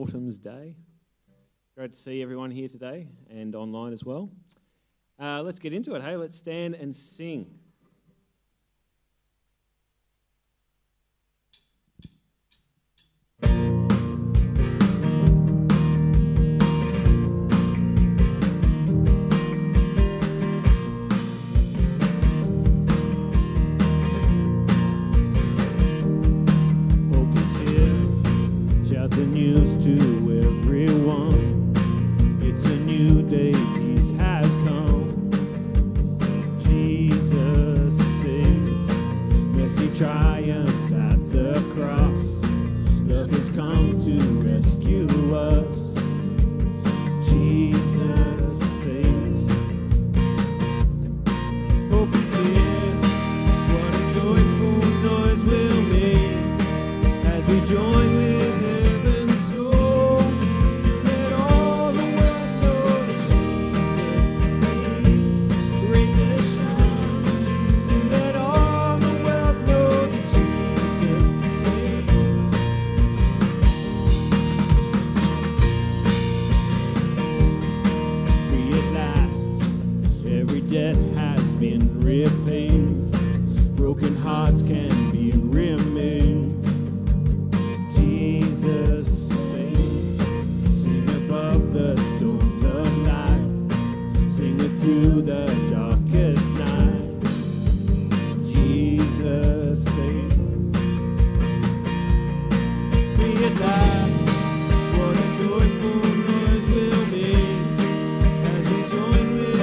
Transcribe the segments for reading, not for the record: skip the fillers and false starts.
autumn's day. Great to see everyone here today and online as well. Let's get into it, hey? Let's stand and sing. The news to everyone, it's a new day, peace has come. Jesus saves, mercy triumphs at the cross. Love has come to rescue us. Jesus saves. Hope is here, what a joyful noise we'll make as we join with debt has been repaid, broken hearts can be removed. Jesus saves, sing above the storms of life, sing it through the darkest night. Jesus saves, free at last, what a joyful noise we'll make as we join with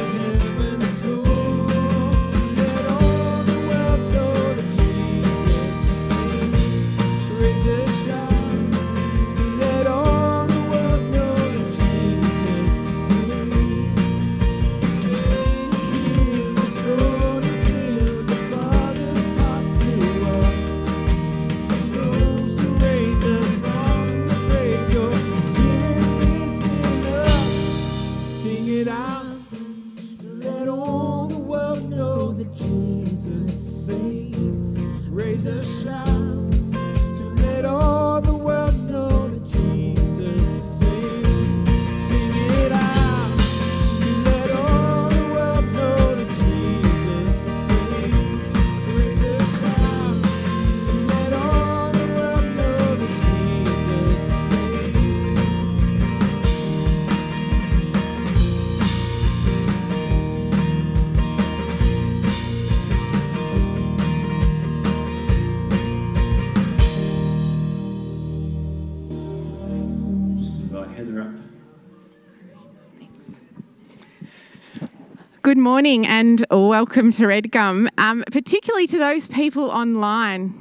Good morning and welcome to Redgum, particularly to those people online.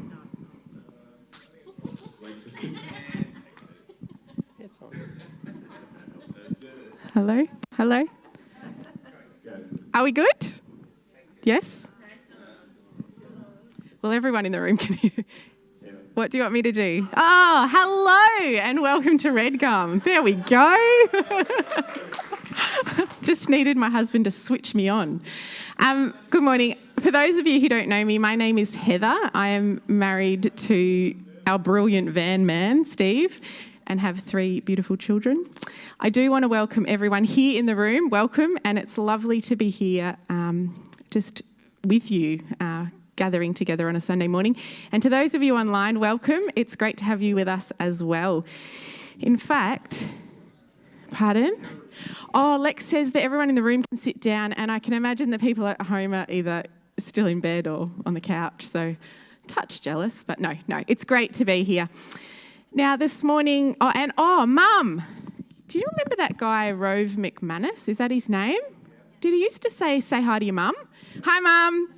Hello? Hello? Are we good? Yes? Well, everyone in the room can hear. What do you want me to do? Oh, hello and welcome to Redgum. There we go. Just needed my husband to switch me on. Good morning. For those of you who don't know me, my name is Heather. I am married to our brilliant van man, Steve, and have 3 beautiful children. I do want to welcome everyone here in the room. Welcome, and it's lovely to be here just with you, gathering together on a Sunday morning. And to those of you online, welcome. It's great to have you with us as well. In fact, pardon? Oh, Lex says that everyone in the room can sit down, and I can imagine that people at home are either still in bed or on the couch, so touch jealous, but no, it's great to be here. Now this morning, Mum, do you remember that guy, Rove McManus? Is that his name? Did he used to say hi to your mum? Hi, Mum.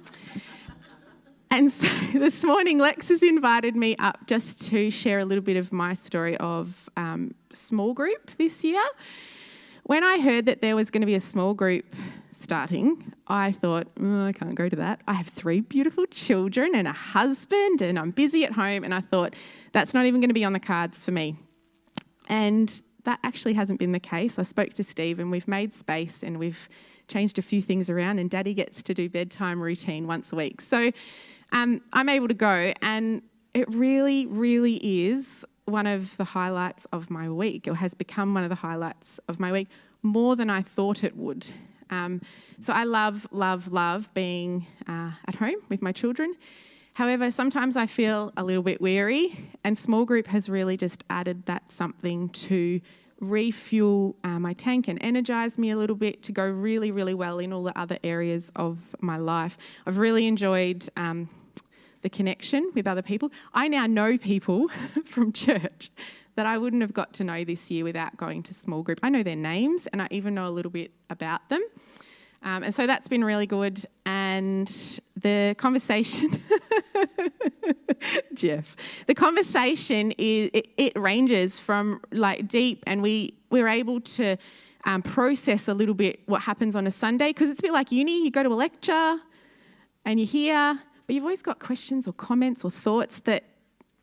And so this morning, Lex has invited me up just to share a little bit of my story of small group this year. When I heard that there was going to be a small group starting, I thought, I can't go to that. I have 3 beautiful children and a husband and I'm busy at home, and I thought that's not even going to be on the cards for me. And that actually hasn't been the case. I spoke to Steve and we've made space and we've changed a few things around, and Daddy gets to do bedtime routine once a week. So I'm able to go, and it really, really is one of the highlights of my week, or has become one of the highlights of my week, more than I thought it would. So I love being at home with my children. However, sometimes I feel a little bit weary, and small group has really just added that something to refuel my tank and energise me a little bit to go really, really well in all the other areas of my life. I've really enjoyed the connection with other people. I now know people from church that I wouldn't have got to know this year without going to small group. I know their names and I even know a little bit about them. And so that's been really good. And the conversation, Jeff, the conversation it ranges from like deep, and we're able to process a little bit what happens on a Sunday, because it's a bit like uni. You go to a lecture and you hear, but you've always got questions or comments or thoughts that,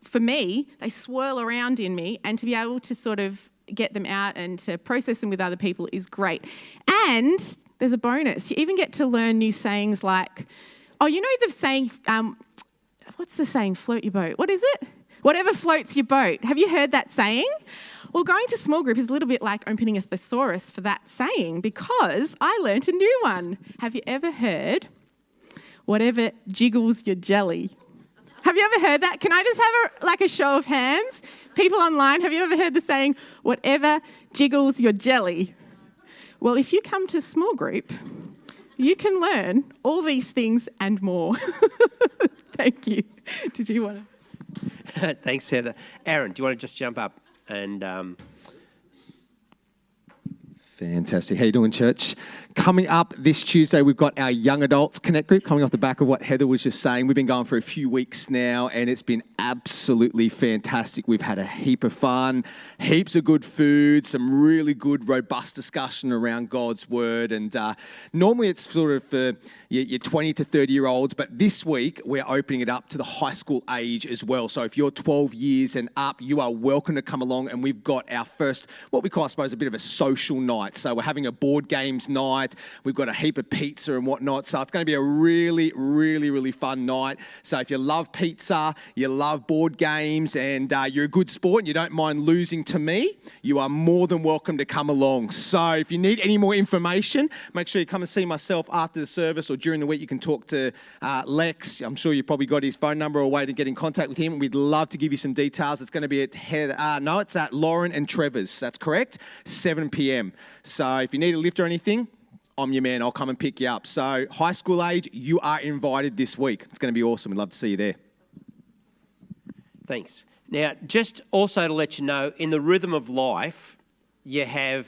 for me, they swirl around in me, and to be able to sort of get them out and to process them with other people is great. And there's a bonus. You even get to learn new sayings like, the saying, what's the saying, float your boat? What is it? Whatever floats your boat. Have you heard that saying? Well, going to small group is a little bit like opening a thesaurus for that saying, because I learnt a new one. Have you ever heard, whatever jiggles your jelly? Have you ever heard that? Can I just have a show of hands? People online, have you ever heard the saying, whatever jiggles your jelly? Well, if you come to small group, you can learn all these things and more. Thank you. Did you want to? Thanks, Heather. Aaron, do you want to just jump up and... Fantastic. How you doing, church? Coming up this Tuesday, we've got our Young Adults Connect group coming off the back of what Heather was just saying. We've been going for a few weeks now, and it's been absolutely fantastic. We've had a heap of fun, heaps of good food, some really good, robust discussion around God's Word. And normally it's sort of for your 20 to 30-year-olds, but this week we're opening it up to the high school age as well. So if you're 12 years and up, you are welcome to come along, and we've got our first, what we call, I suppose, a bit of a social night. So we're having a board games night. We've got a heap of pizza and whatnot. So it's going to be a really, really, really fun night. So if you love pizza, you love board games, and you're a good sport and you don't mind losing to me, you are more than welcome to come along. So if you need any more information, make sure you come and see myself after the service, or during the week you can talk to Lex. I'm sure you've probably got his phone number or a way to get in contact with him. We'd love to give you some details. It's going to be at it's at Lauren and Trevor's. That's correct, 7 p.m. So if you need a lift or anything, I'm your man. I'll come and pick you up. So high school age, you are invited this week. It's going to be awesome. We'd love to see you there. Thanks. Now, just also to let you know, in the rhythm of life, you have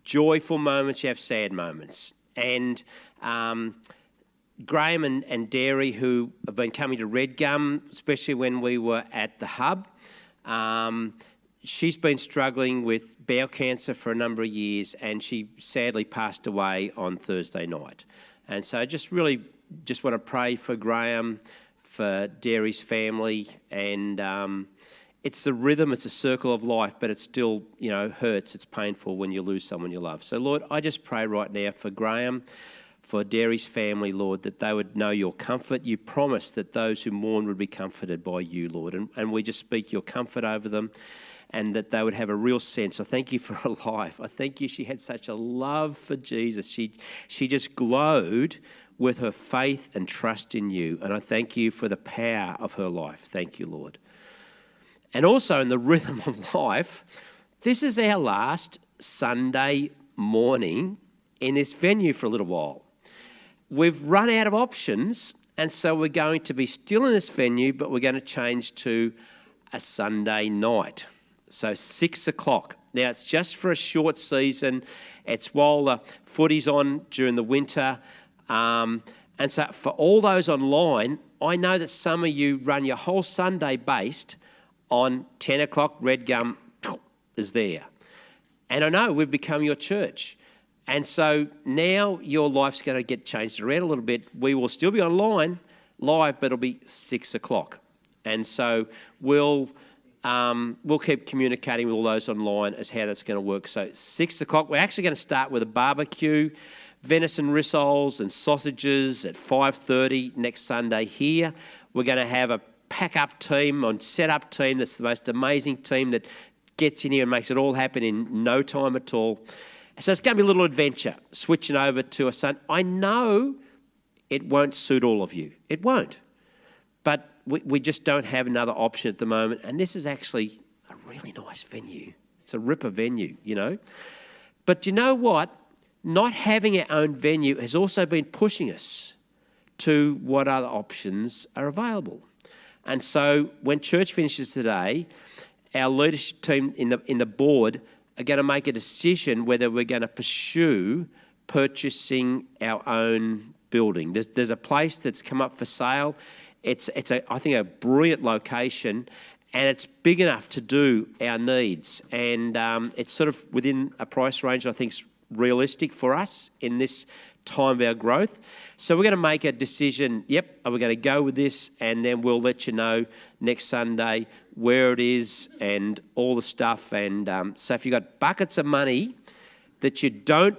joyful moments, you have sad moments. And Graham and Derry, who have been coming to Redgum, especially when we were at the hub, she's been struggling with bowel cancer for a number of years, and she sadly passed away on Thursday night. And so I just want to pray for Graham, for Derry's family, and it's the rhythm, it's a circle of life, but it still, hurts, it's painful when you lose someone you love. So, Lord, I just pray right now for Graham, for Derry's family, Lord, that they would know your comfort. You promised that those who mourn would be comforted by you, Lord, and we just speak your comfort over them, and that they would have a real sense. I thank you for her life. I thank you she had such a love for Jesus. She just glowed with her faith and trust in you. And I thank you for the power of her life. Thank you, Lord. And also in the rhythm of life, this is our last Sunday morning in this venue for a little while. We've run out of options, and so we're going to be still in this venue, but we're going to change to a Sunday night. So 6 o'clock. Now, it's just for a short season. It's while the footy's on during the winter. And so for all those online, I know that some of you run your whole Sunday based on 10 o'clock, Redgum is there. And I know we've become your church. And so now your life's going to get changed around a little bit. We will still be online, live, but it'll be 6 o'clock. And so we'll keep communicating with all those online as how that's going to work. So 6 o'clock, we're actually going to start with a barbecue, venison rissoles and sausages at 5:30 next Sunday here. We're going to have a pack-up team, on set-up team that's the most amazing team that gets in here and makes it all happen in no time at all. So it's going to be a little adventure, switching over to a Sunday. I know it won't suit all of you. It won't. But we just don't have another option at the moment. And this is actually a really nice venue. It's a ripper venue, you know. But you know what? Not having our own venue has also been pushing us to what other options are available. And so when church finishes today, our leadership team in the board are going to make a decision whether we're going to pursue purchasing our own building. There's a place that's come up for sale. It's I think a brilliant location, and it's big enough to do our needs. And it's sort of within a price range I think is realistic for us in this time of our growth. So we're going to make a decision, are we going to go with this? And then we'll let you know next Sunday where it is and all the stuff. And so if you've got buckets of money that you don't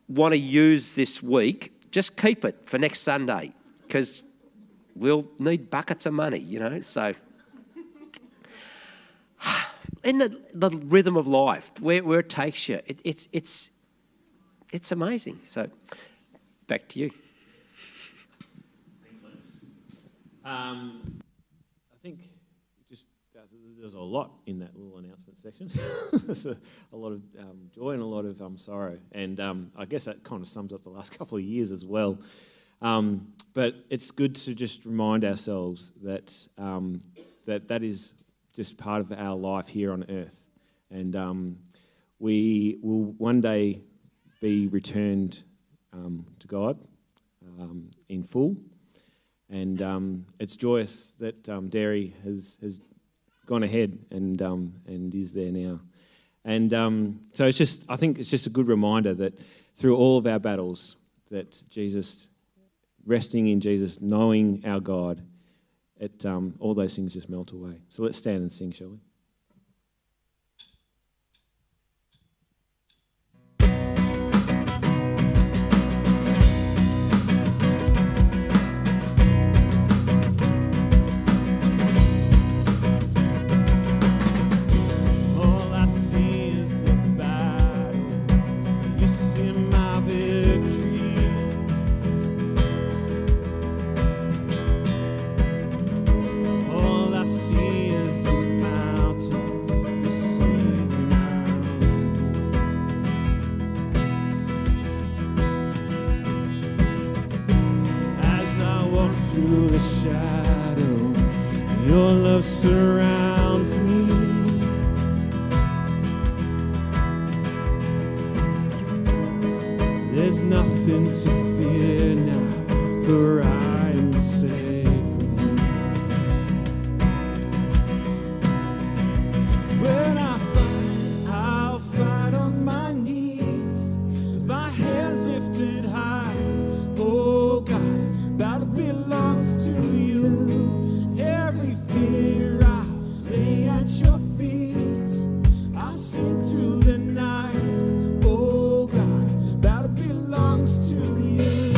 want to use this week, just keep it for next Sunday, because we'll need buckets of money, you know. So in the rhythm of life, where it takes you, it's amazing. So back to you. Thanks, Les. I think there's a lot in that little announcement section. There's a lot of joy and a lot of sorrow. And I guess that kind of sums up the last couple of years as well. But it's good to just remind ourselves that that is just part of our life here on earth. And we will one day be returned to God in full. And it's joyous that Dairy has gone ahead and is there now. And so I think it's just a good reminder that through all of our battles, that Jesus, resting in Jesus, knowing our God, all those things just melt away. So let's stand and sing, shall we? Through the shadow, your love surrounds me. There's nothing to fear now, for I am safe with you. When I'll fight on my knees, with my hands lifted high. Oh God, battle belongs to you. Every fear I lay at your feet. I'll sing through the night. Oh God, battle belongs to you.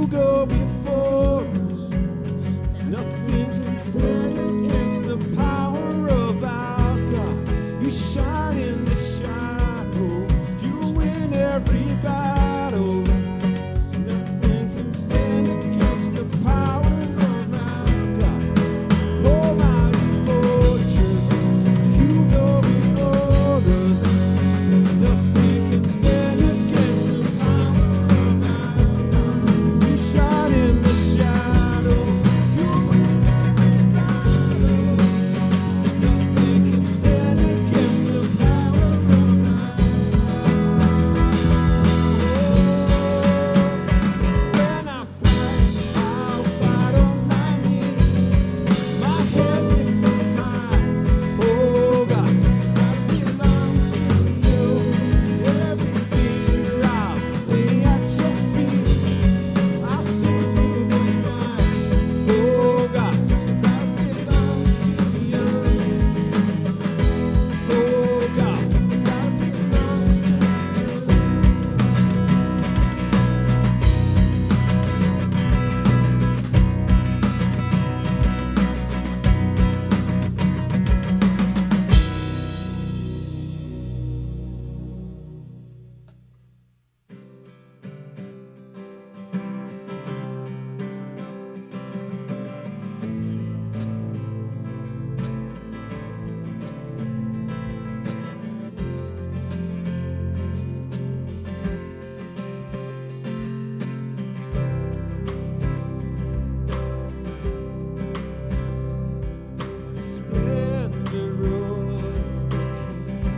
You go before us. Nothing can stand against the power of our God. You shine in the shadow. You win every battle. Nothing can stand against the power of our God. Oh, mighty fortress, you go before us. Nothing can stand against the power of our God. You shine in the shadow. You win every battle. Nothing can stand against the power of our God. When I fight, I'll fight on my knees. My hands lifted high. Oh God, that belongs to you. Every fear I'll lay at your feet. I'll sing through the night. Oh God, that belongs to you. Oh God, that belongs to you. The splendor of the King,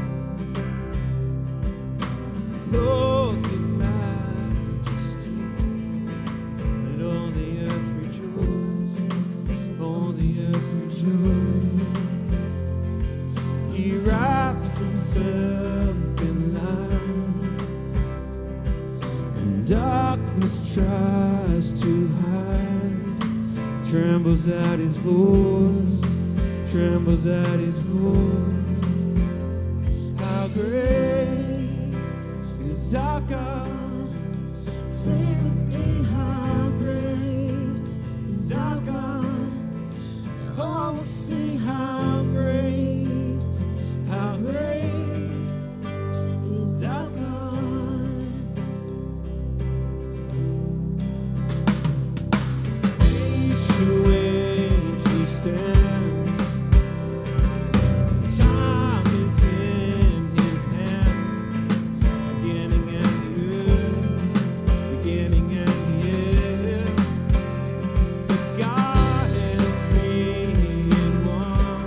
clothed in majesty, and all the earth rejoice, all the earth rejoice. He wraps himself in light, and darkness tries to hide. Trembles at his voice, trembles at his voice. How great is our God? Sing with me, how great is our God? All will see how great is our God. Age to age he stands. Time is in his hands. Beginning and the end. Beginning and the end. The God and three in one.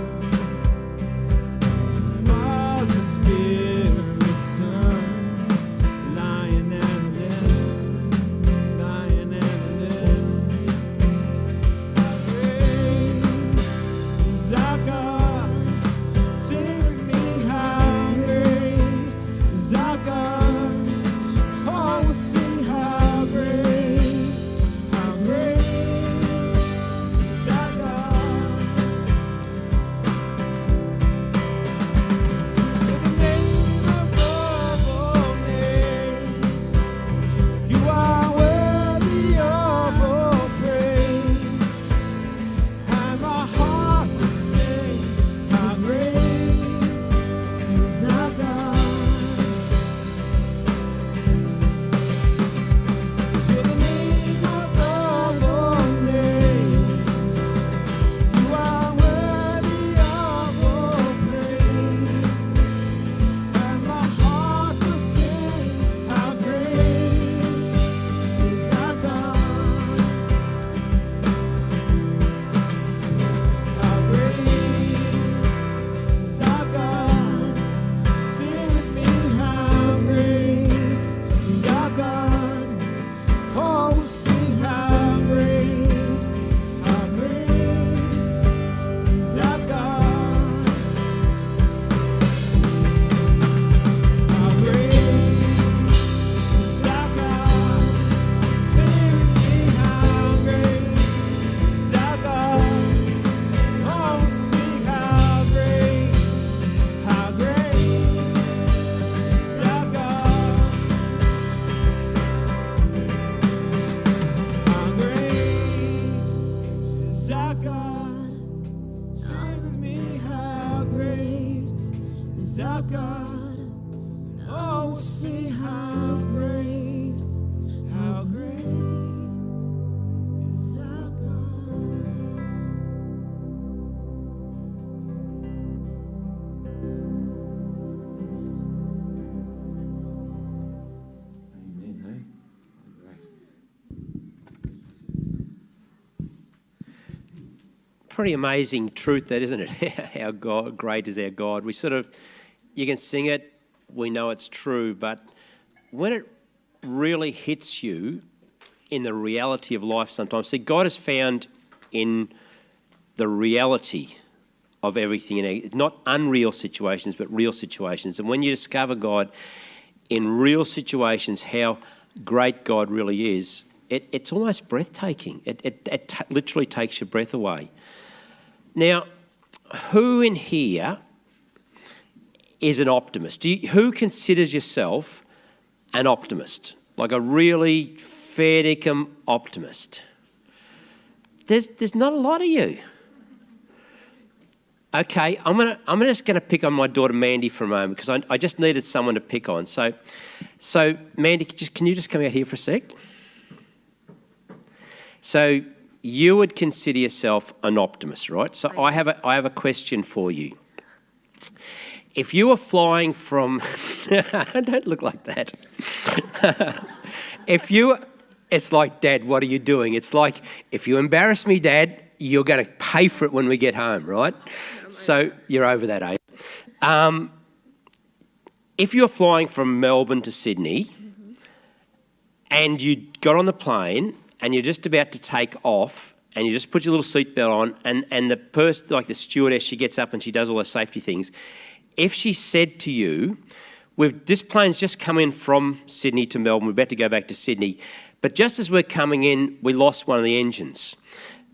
pretty amazing truth, that, isn't it? How great is our God. You can sing it, we know it's true, but when it really hits you in the reality of life sometimes, see, God is found in the reality of everything, not unreal situations, but real situations. And when you discover God in real situations, how great God really is, it's almost breathtaking. It literally takes your breath away. Now, who in here is an optimist? Who considers yourself an optimist? Like a really fair dinkum optimist? There's not a lot of you. Okay, I'm just going to pick on my daughter Mandy for a moment, because I just needed someone to pick on. So Mandy, can you just come out here for a sec? So you would consider yourself an optimist, right? So I have a question for you. If you were flying from, don't look like that. It's like, Dad, what are you doing? It's like, if you embarrass me, Dad, you're going to pay for it when we get home, right? So you're over that, eh? If you're flying from Melbourne to Sydney, and you got on the plane and you're just about to take off, and you just put your little seatbelt on, and the person, like the stewardess, she gets up and she does all those safety things. If she said to you, this plane's just come in from Sydney to Melbourne, we're about to go back to Sydney, but just as we're coming in, we lost one of the engines.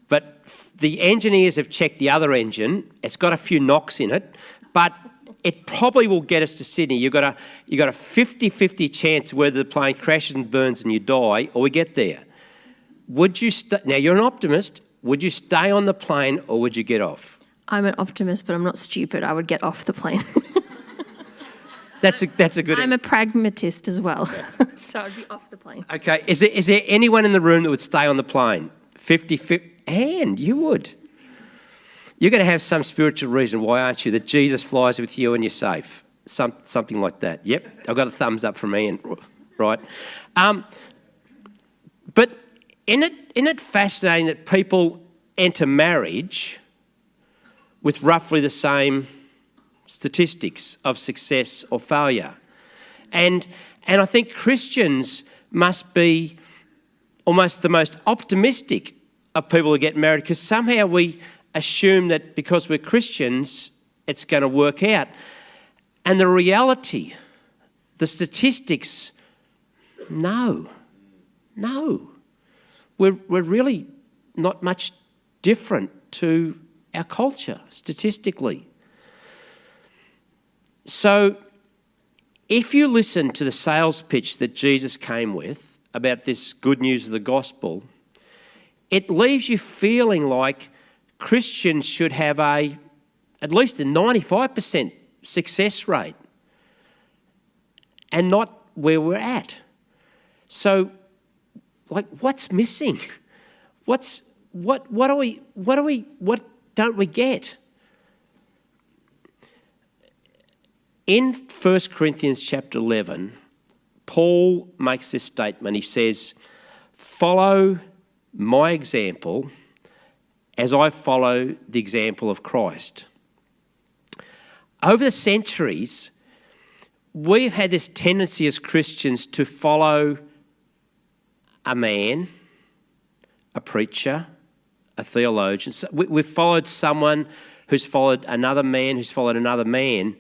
But the engineers have checked the other engine. It's got a few knocks in it, but it probably will get us to Sydney. You've got a 50-50 chance whether the plane crashes and burns and you die, or we get there. Would you now, you're an optimist. Would you stay on the plane or would you get off? I'm an optimist, but I'm not stupid. I would get off the plane. That's a good. I'm a pragmatist as well, so I'd be off the plane. Okay. Is there anyone in the room that would stay on the plane? 50-50. And you would. You're going to have some spiritual reason why, aren't you? That Jesus flies with you and you're safe. Something like that. Yep. I've got a thumbs up from Ian. Right. But isn't it fascinating that people enter marriage with roughly the same statistics of success or failure? And I think Christians must be almost the most optimistic of people who get married, because somehow we assume that because we're Christians, it's going to work out. And the reality, the statistics, no. We're really not much different to our culture, statistically. So if you listen to the sales pitch that Jesus came with about this good news of the gospel, it leaves you feeling like Christians should have at least a 95% success rate, and not where we're at. So, like, what's missing? What don't we get? In 1 Corinthians chapter 11, Paul makes this statement. He says, "Follow my example as I follow the example of Christ." Over the centuries, we've had this tendency as Christians to follow a man, a preacher, a theologian. So we've followed someone who's followed another man, who's followed another man.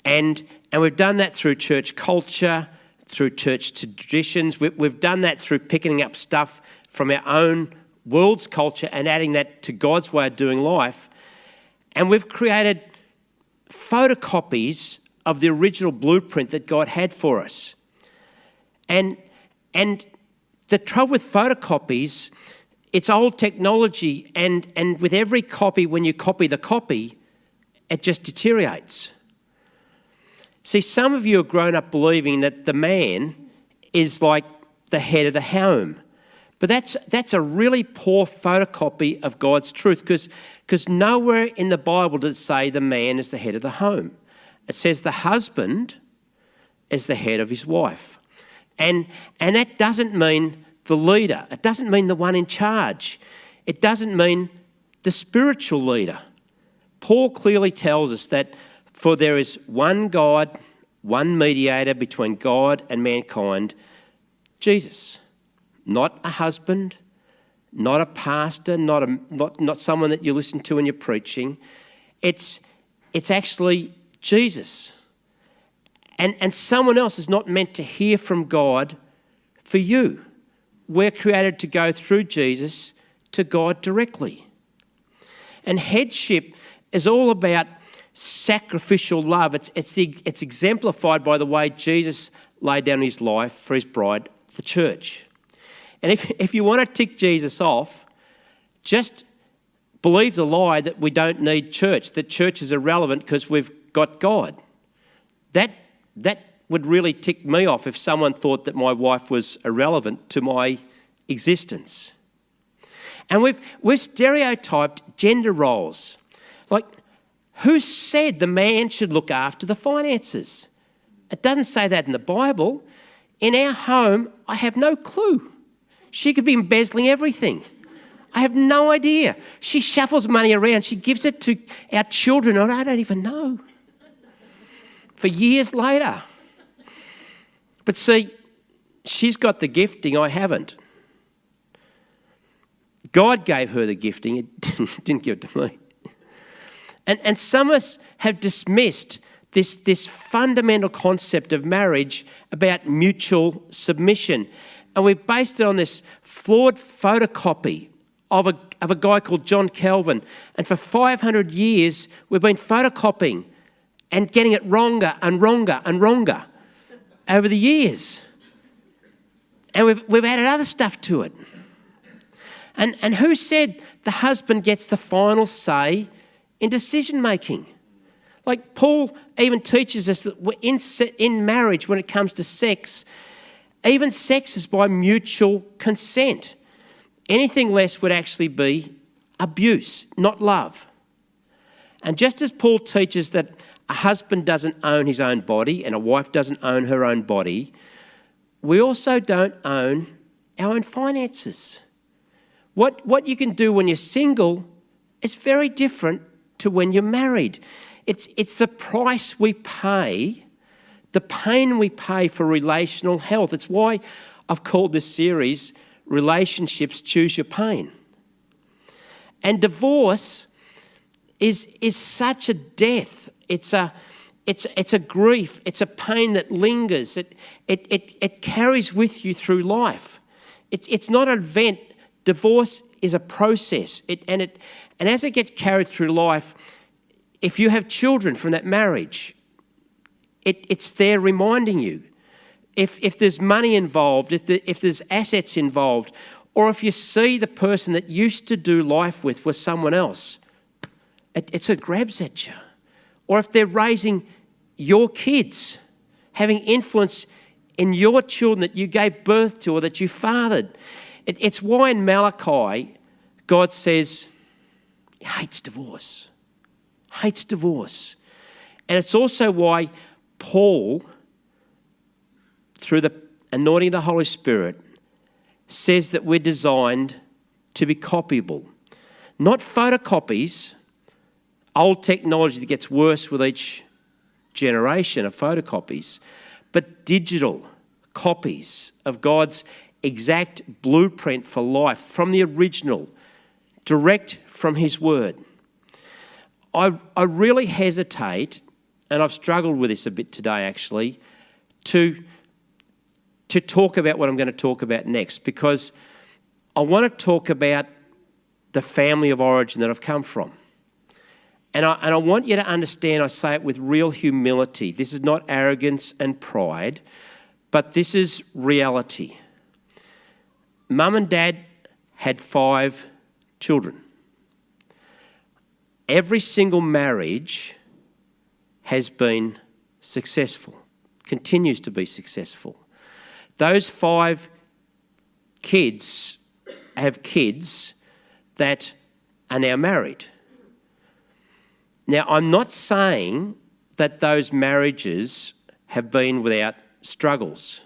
And we've done that through church culture, through church traditions. We've done that through picking up stuff from our own world's culture and adding that to God's way of doing life. And we've created photocopies of the original blueprint that God had for us. And the trouble with photocopies, it's old technology, and with every copy, when you copy the copy, it just deteriorates. See, some of you have grown up believing that the man is like the head of the home. But that's a really poor photocopy of God's truth, because nowhere in the Bible does it say the man is the head of the home. It says the husband is the head of his wife. And that doesn't mean the leader. It doesn't mean the one in charge. It doesn't mean the spiritual leader. Paul clearly tells us that for there is one God, one mediator between God and mankind, Jesus. Not a husband, not a pastor, not someone that you listen to when you're preaching. It's actually Jesus. And someone else is not meant to hear from God for you. We're created to go through Jesus to God directly. And headship is all about sacrificial love. It's exemplified by the way Jesus laid down his life for his bride, the church. And if you want to tick Jesus off, just believe the lie that we don't need church, that church is irrelevant because we've got God. That would really tick me off if someone thought that my wife was irrelevant to my existence. And we've stereotyped gender roles. Like, who said the man should look after the finances? It doesn't say that in the Bible. In our home, I have no clue. She could be embezzling everything. I have no idea. She shuffles money around. She gives it to our children, and I don't even know. For years later. But see, she's got the gifting, I haven't. God gave her the gifting, it didn't give it to me. And some of us have dismissed this fundamental concept of marriage about mutual submission. And we've based it on this flawed photocopy of a guy called John Calvin. And for 500 years, we've been photocopying and getting it wronger and wronger and wronger over the years. And we've added other stuff to it. And who said the husband gets the final say in decision-making? Like Paul even teaches us that in marriage, when it comes to sex, even sex is by mutual consent. Anything less would actually be abuse, not love. And just as Paul teaches that a husband doesn't own his own body and a wife doesn't own her own body, we also don't own our own finances. What you can do when you're single is very different to when you're married. It's the price we pay, the pain we pay for relational health. It's why I've called this series Relationships Choose Your Pain. And divorce is such a death. It's a grief. It's a pain that lingers. It carries with you through life. It's not an event. Divorce is a process. And as it gets carried through life, if you have children from that marriage, it's there reminding you. If there's money involved, if there's assets involved, or if you see the person that used to do life with someone else, it grabs at you. Or if they're raising your kids, having influence in your children that you gave birth to or that you fathered. It's why in Malachi, God says he hates divorce. Hates divorce. And it's also why Paul, through the anointing of the Holy Spirit, says that we're designed to be copyable. Not photocopies, old technology that gets worse with each generation of photocopies, but digital copies of God's exact blueprint for life from the original, direct from his word. I really hesitate, and I've struggled with this a bit today actually, to talk about what I'm going to talk about next, because I want to talk about the family of origin that I've come from. And I want you to understand, I say it with real humility. This is not arrogance and pride, but this is reality. Mum and Dad had 5 children. Every single marriage has been successful, continues to be successful. Those 5 kids have kids that are now married. Now, I'm not saying that those marriages have been without struggles.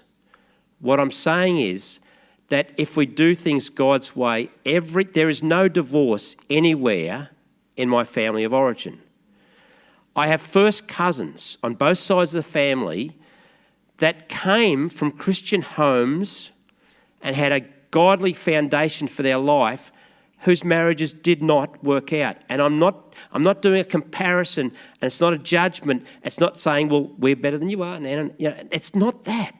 What I'm saying is that if we do things God's way, there is no divorce anywhere in my family of origin. I have first cousins on both sides of the family that came from Christian homes and had a godly foundation for their life, whose marriages did not work out. And I'm not doing a comparison, and it's not a judgment. It's not saying, well, we're better than you are, Nan. You know, it's not that.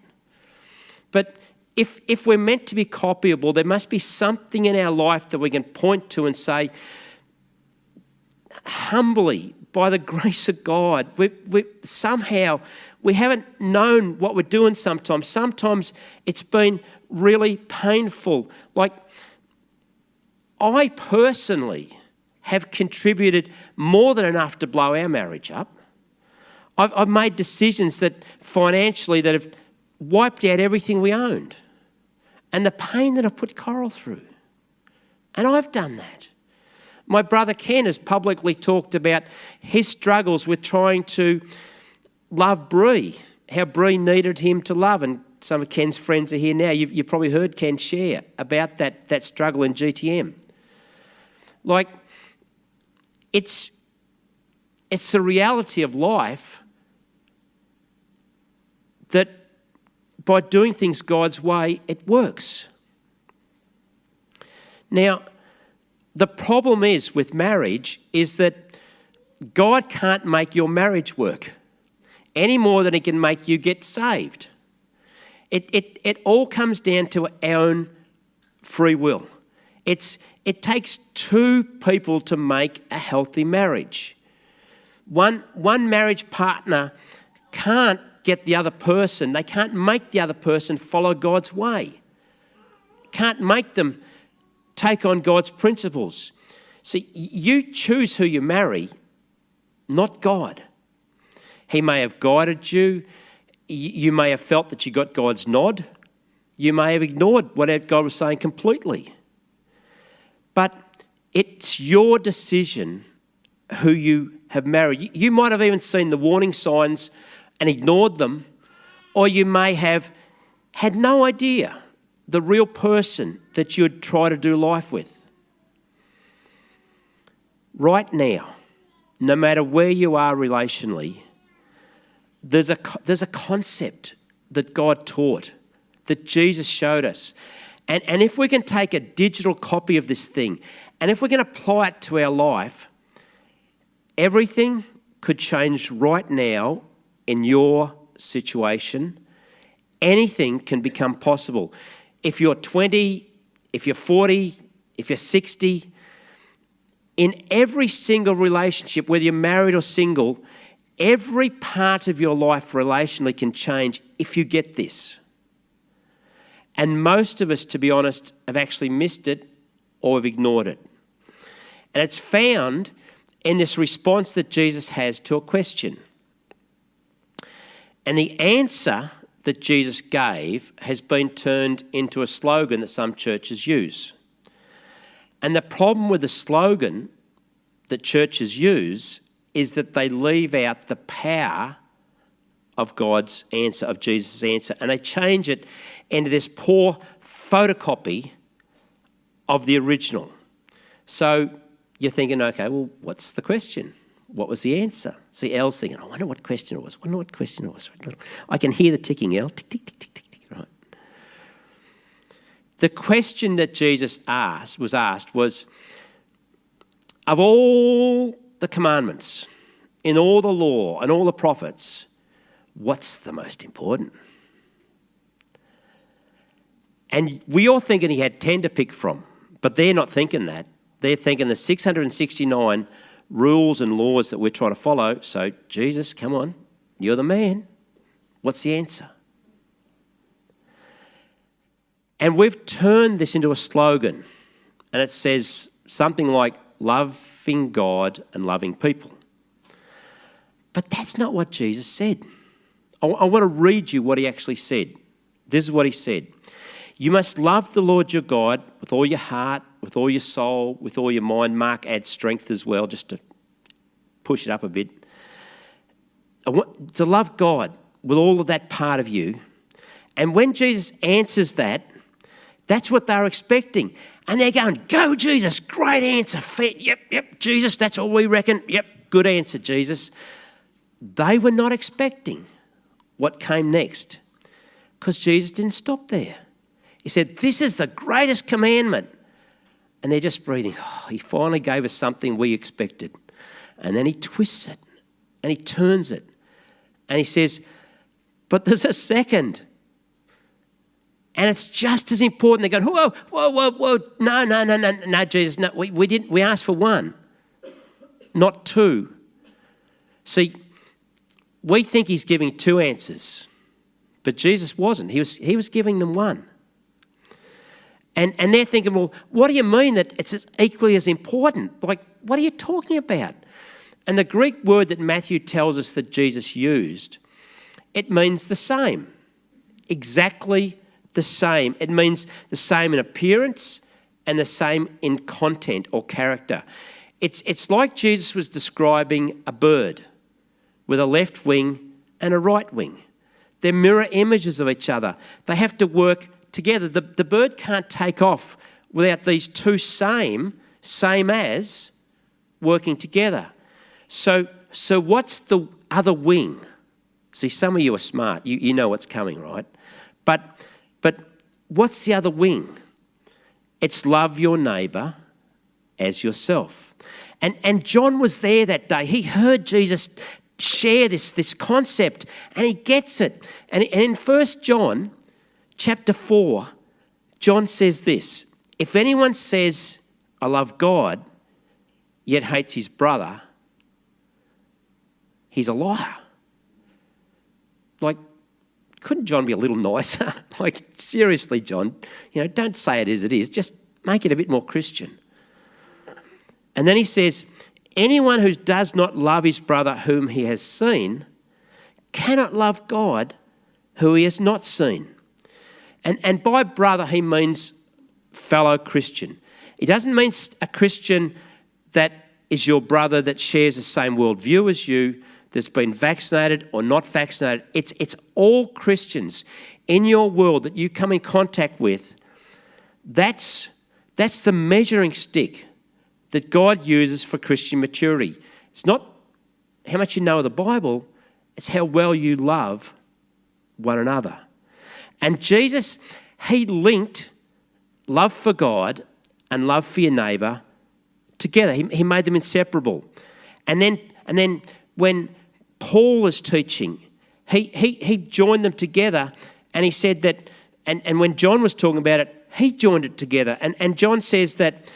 But if we're meant to be copyable, there must be something in our life that we can point to and say, humbly, by the grace of God, somehow we haven't known what we're doing sometimes. Sometimes it's been really painful. Like, I personally have contributed more than enough to blow our marriage up. I've made decisions that financially that have wiped out everything we owned. And the pain that I've put Coral through. And I've done that. My brother Ken has publicly talked about his struggles with trying to love Bree, how Bree needed him to love. And some of Ken's friends are here now. You've probably heard Ken share about that struggle in GTM. Like, it's the reality of life that by doing things God's way, it works. Now, the problem is with marriage is that God can't make your marriage work any more than he can make you get saved. It all comes down to our own free will. It takes two people to make a healthy marriage. One marriage partner can't get the other person, they can't make the other person follow God's way. Can't make them take on God's principles. See, you choose who you marry, not God. He may have guided you. You may have felt that you got God's nod. You may have ignored what God was saying completely. But it's your decision who you have married. You might have even seen the warning signs and ignored them, or you may have had no idea the real person that you'd try to do life with. Right now, no matter where you are relationally, there's a concept that God taught, that Jesus showed us. And if we can take a digital copy of this thing, and if we can apply it to our life, everything could change right now in your situation. Anything can become possible. If you're 20, if you're 40, if you're 60, in every single relationship, whether you're married or single, every part of your life relationally can change if you get this. And most of us, to be honest, have actually missed it or have ignored it. And it's found in this response that Jesus has to a question. And the answer that Jesus gave has been turned into a slogan that some churches use. And the problem with the slogan that churches use is that they leave out the power of God's answer, of Jesus' answer, and they change it into this poor photocopy of the original. So you're thinking, okay, well, what's the question? What was the answer? See, Elle's thinking, I wonder what question it was. I can hear the ticking, Elle. Tick, tick, tick, tick, tick, tick. Right. The question that Jesus asked was, of all the commandments, in all the law and all the prophets, what's the most important? And we all thinking he had 10 to pick from, but they're not thinking that. They're thinking the 669 rules and laws that we're trying to follow. So, Jesus, come on, you're the man. What's the answer? And we've turned this into a slogan, and it says something like loving God and loving people. But that's not what Jesus said. I want to read you what he actually said. This is what he said. You must love the Lord your God with all your heart, with all your soul, with all your mind. Mark adds strength as well, just to push it up a bit. To love God with all of that part of you. And when Jesus answers that, That's what they're expecting. And they're going, go, Jesus, great answer. Yep, Jesus, that's all we reckon. Yep, good answer, Jesus. They were not expecting what came next because Jesus didn't stop there. He said, this is the greatest commandment. And they're just breathing, oh, he finally gave us something we expected. And then he twists it and he turns it. And he says, but there's a second. And it's just as important. They go, whoa, no, Jesus, no, we asked for one, not two. See, we think he's giving two answers, but Jesus wasn't. He was giving them one. And they're thinking, well, what do you mean that it's equally as important? Like, what are you talking about? And the Greek word that Matthew tells us that Jesus used, it means the same, exactly the same. It means the same in appearance and the same in content or character. It's like Jesus was describing a bird with a left wing and a right wing. They're mirror images of each other. They have to work together. The bird can't take off without these two same as, working together. So what's the other wing? See, some of you are smart. You know what's coming, right? But what's the other wing? It's love your neighbour as yourself. And John was there that day. He heard Jesus share this concept and he gets it. And in 1 John chapter 4, John says this, if anyone says, I love God, yet hates his brother, he's a liar. Like, couldn't John be a little nicer? Like, seriously, John, don't say it as it is. Just make it a bit more Christian. And then he says, anyone who does not love his brother whom he has seen cannot love God who he has not seen. And by brother, he means fellow Christian. It doesn't mean a Christian that is your brother that shares the same worldview as you, that's been vaccinated or not vaccinated. It's all Christians in your world that you come in contact with. That's the measuring stick that God uses for Christian maturity. It's not how much you know of the Bible, it's how well you love one another. And Jesus, he linked love for God and love for your neighbour together. He made them inseparable. And then when Paul was teaching, he joined them together, and he said that, and when John was talking about it, he joined it together. And John says that,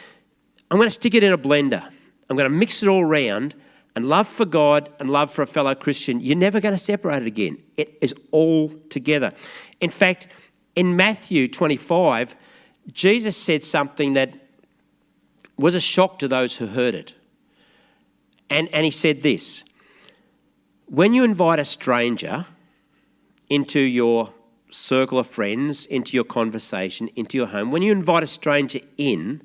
I'm going to stick it in a blender. I'm going to mix it all around, and love for God and love for a fellow Christian, you're never going to separate it again. It is all together. In fact, in Matthew 25, Jesus said something that was a shock to those who heard it. And he said this, when you invite a stranger into your circle of friends, into your conversation, into your home, when you invite a stranger in,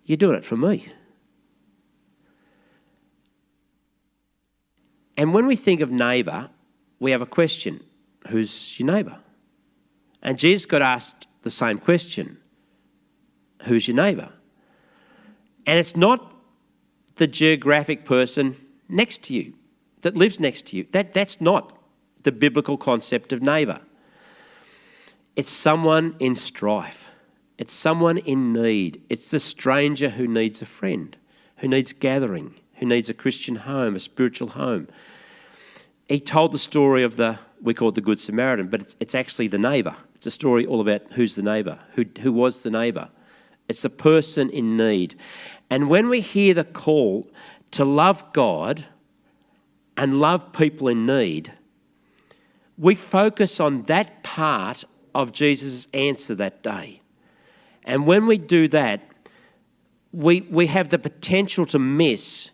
you're doing it for me. And when we think of neighbour, we have a question. Who's your neighbour? And Jesus got asked the same question. Who's your neighbour? And it's not the geographic person next to you, that lives next to you. That's not the biblical concept of neighbour. It's someone in strife. It's someone in need. It's the stranger who needs a friend, who needs gathering, who needs a Christian home, a spiritual home. He told the story of we call it the Good Samaritan, but it's actually the neighbour. It's a story all about who's the neighbour, who was the neighbour. It's a person in need. And when we hear the call to love God and love people in need, we focus on that part of Jesus' answer that day. And when we do that, we have the potential to miss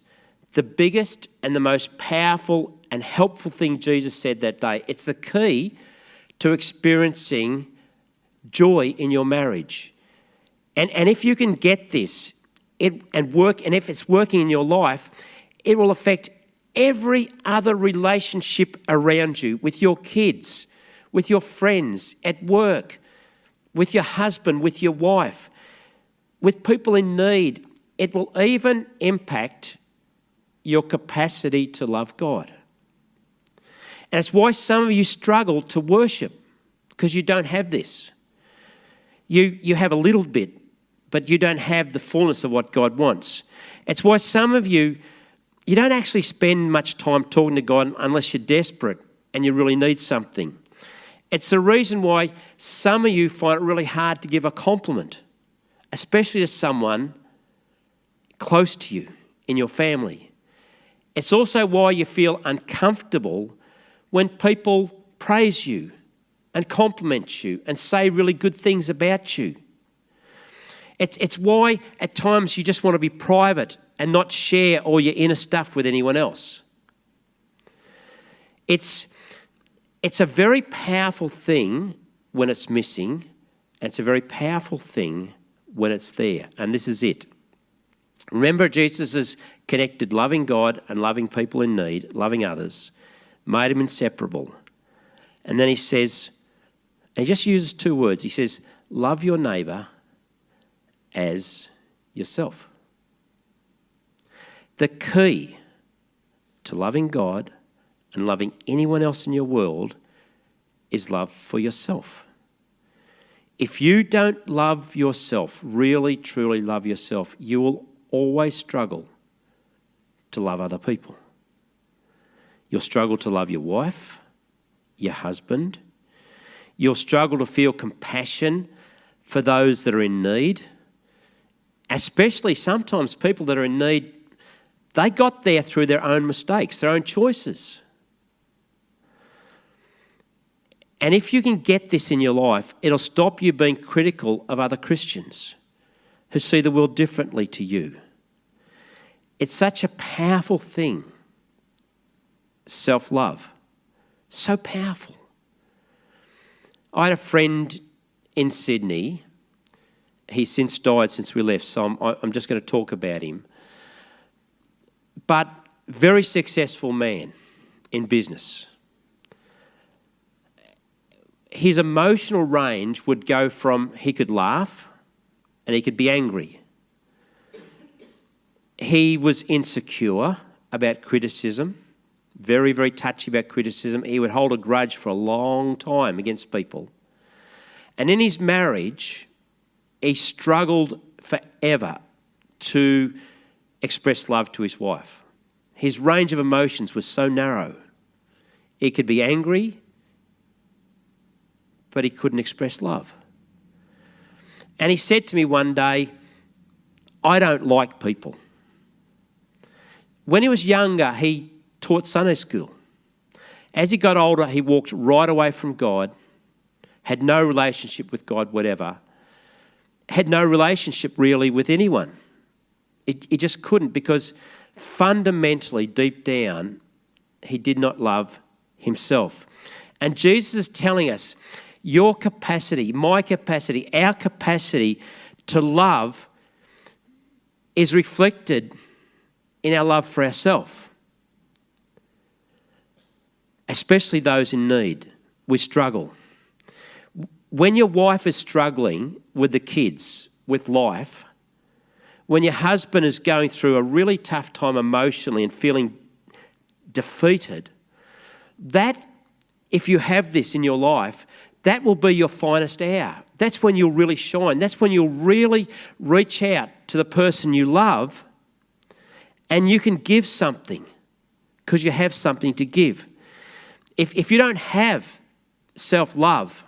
the biggest and the most powerful and helpful thing Jesus said that day. It's the key to experiencing joy in your marriage. And if you can get this and if it's working in your life, it will affect every other relationship around you, with your kids, with your friends, at work, with your husband, with your wife, with people in need. It will even impact your capacity to love God. And it's why some of you struggle to worship, because you don't have this. You have a little bit, but you don't have the fullness of what God wants. It's why some of you don't actually spend much time talking to God unless you're desperate and you really need something. It's the reason why some of you find it really hard to give a compliment, especially to someone close to you in your family. It's also why you feel uncomfortable when people praise you and compliment you and say really good things about you. It's why at times you just want to be private and not share all your inner stuff with anyone else. It's a very powerful thing when it's missing, and it's a very powerful thing when it's there. And this is it. Remember, Jesus has connected loving God and loving people in need, loving others, made them inseparable. And then he says, and he just uses two words. He says, love your neighbour as yourself. The key to loving God and loving anyone else in your world is love for yourself. If you don't love yourself, really, truly love yourself, you will always struggle to love other people. You'll struggle to love your wife, your husband. You'll struggle to feel compassion for those that are in need, especially sometimes people that are in need, they got there through their own mistakes, their own choices. And if you can get this in your life, it'll stop you being critical of other Christians who see the world differently to you. It's such a powerful thing, self-love. So powerful. I had a friend in Sydney. He's since died since we left, so I'm just going to talk about him. But very successful man in business. His emotional range would go from he could laugh and he could be angry. He was insecure about criticism, very, very touchy about criticism. He would hold a grudge for a long time against people. And in his marriage, he struggled forever to express love to his wife. His range of emotions was so narrow. He could be angry, but he couldn't express love. And he said to me one day, I don't like people. When he was younger, he taught Sunday school. As he got older, he walked right away from God, had no relationship with God, whatever, had no relationship really with anyone. He just couldn't, because fundamentally, deep down, he did not love himself. And Jesus is telling us, your capacity, my capacity, our capacity to love is reflected in our love for ourselves, especially those in need. We struggle. When your wife is struggling with the kids, with life, when your husband is going through a really tough time emotionally and feeling defeated, that, if you have this in your life, that will be your finest hour. That's when you'll really shine. That's when you'll really reach out to the person you love and you can give something because you have something to give. If you don't have self-love,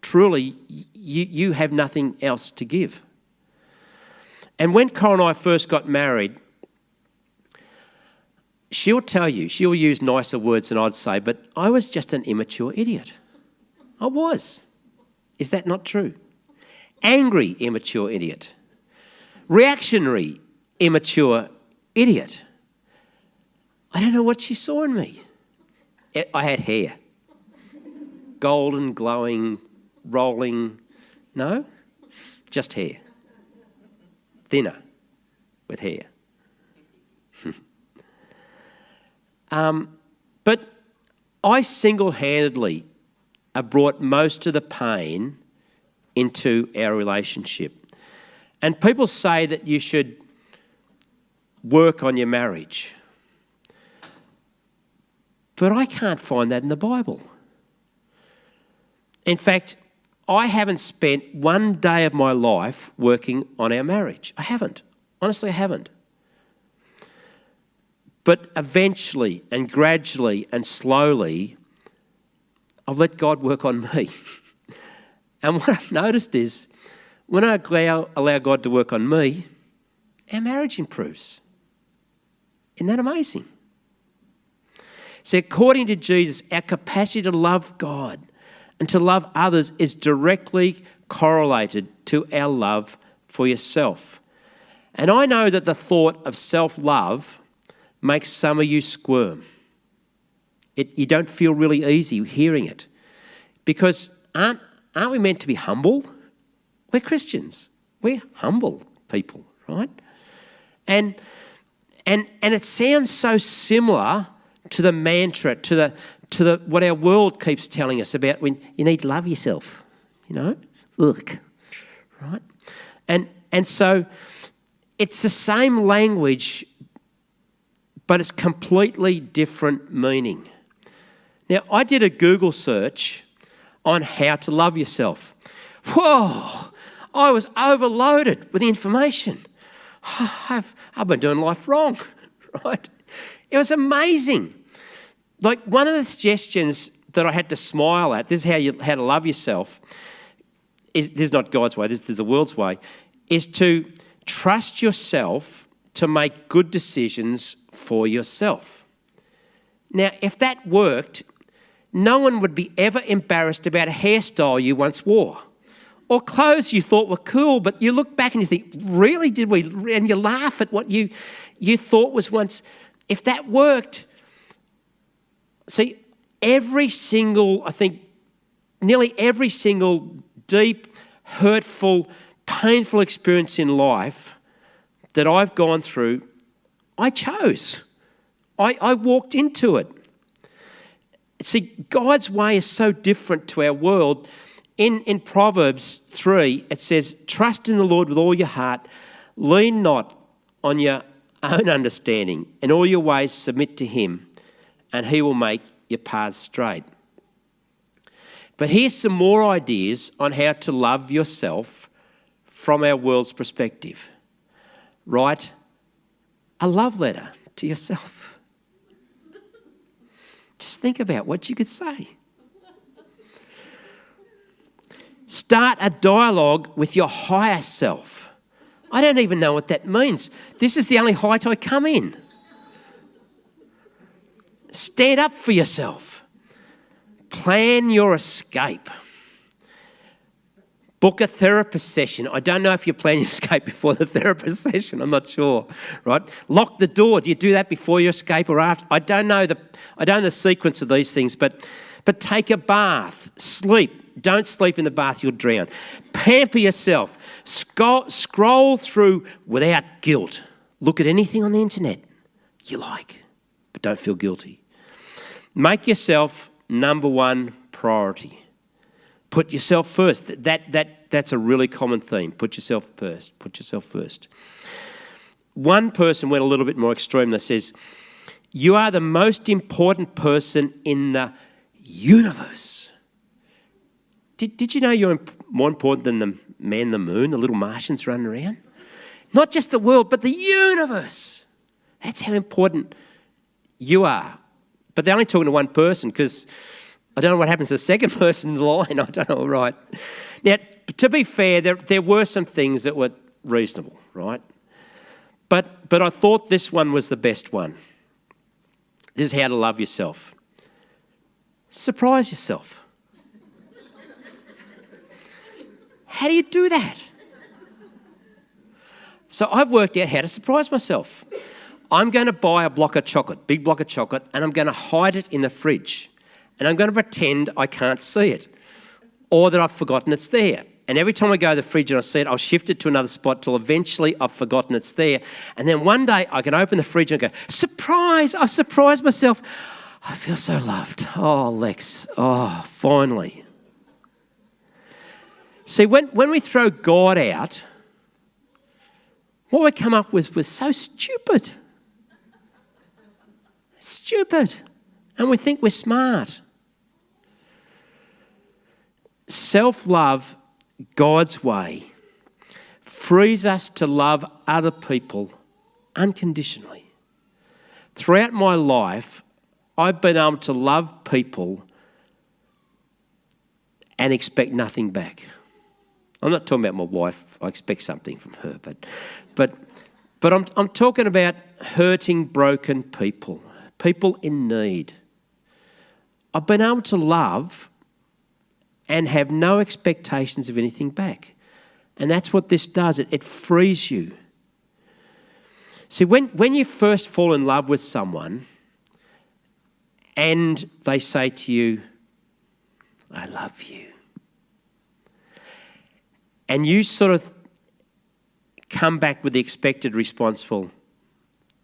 truly, you have nothing else to give. And when Cora and I first got married, she'll tell you, she'll use nicer words than I'd say, but I was just an immature idiot. I was. Is that not true? Angry, immature idiot. Reactionary, immature idiot. I don't know what she saw in me. I had hair. Golden, glowing, rolling. No, just hair. Thinner with hair. But I single-handedly brought most of the pain into our relationship. And people say that you should work on your marriage. But I can't find that in the Bible. In fact, I haven't spent one day of my life working on our marriage. I haven't. Honestly, I haven't. But eventually and gradually and slowly, I've let God work on me. And what I've noticed is when I allow God to work on me, our marriage improves. Isn't that amazing? So according to Jesus, our capacity to love God and to love others is directly correlated to our love for yourself. And I know that the thought of self-love makes some of you squirm. You don't feel really easy hearing it. Because aren't we meant to be humble? We're Christians. We're humble people, right? And it sounds so similar to the mantra, to the what our world keeps telling us about when you need to love yourself, Look, right? And so it's the same language, but it's completely different meaning. Now, I did a Google search on how to love yourself. Whoa! I was overloaded with information. I've been doing life wrong, right? It was amazing. Like one of the suggestions that I had to smile at, this is how to love yourself, this is not God's way, this is the world's way, is to trust yourself to make good decisions for yourself. Now, if that worked, no one would be ever embarrassed about a hairstyle you once wore or clothes you thought were cool, but you look back and you think, really, did we? And you laugh at what you thought was once. If that worked, see, nearly every single deep, hurtful, painful experience in life that I've gone through, I chose. I walked into it. See, God's way is so different to our world. In Proverbs 3, it says, trust in the Lord with all your heart, lean not on your own understanding, in all your ways submit to him, and he will make your paths straight. But here's some more ideas on how to love yourself from our world's perspective. Write a love letter to yourself. Just think about what you could say. Start a dialogue with your higher self. I don't even know what that means. This is the only height I come in. Stand up for yourself. Plan your escape. Book a therapist session. I don't know if you plan your escape before the therapist session. I'm not sure, right? Lock the door. Do you do that before you escape or after? I don't know the sequence of these things, but take a bath. Sleep. Don't sleep in the bath, you'll drown. Pamper yourself. Scroll through without guilt. Look at anything on the internet you like, but don't feel guilty. Make yourself number one priority. Put yourself first. That's a really common theme. Put yourself first. Put yourself first. One person went a little bit more extreme that says, you are the most important person in the universe. Did you know you're more important than the man in the moon, the little Martians running around? Not just the world, but the universe. That's how important you are. But they're only talking to one person because I don't know what happens to the second person in the line. I don't know, right? Now, to be fair, there were some things that were reasonable, right? But I thought this one was the best one. This is how to love yourself. Surprise yourself. How do you do that? So I've worked out how to surprise myself. I'm going to buy a block of chocolate, big block of chocolate, and I'm going to hide it in the fridge. And I'm going to pretend I can't see it or that I've forgotten it's there. And every time I go to the fridge and I see it, I'll shift it to another spot till eventually I've forgotten it's there. And then one day I can open the fridge and go, surprise, I've surprised myself. I feel so loved. Oh, Lex, oh, finally. See, when we throw God out, what we come up with was so stupid. Stupid. And we think we're smart. Self-love, God's way, frees us to love other people unconditionally. Throughout my life, I've been able to love people and expect nothing back. I'm not talking about my wife. I expect something from her, but I'm talking about hurting, broken people, people in need. I've been able to love and have no expectations of anything back. And that's what this does. It frees you. See, when you first fall in love with someone and they say to you, I love you, and you sort of come back with the expected response, well,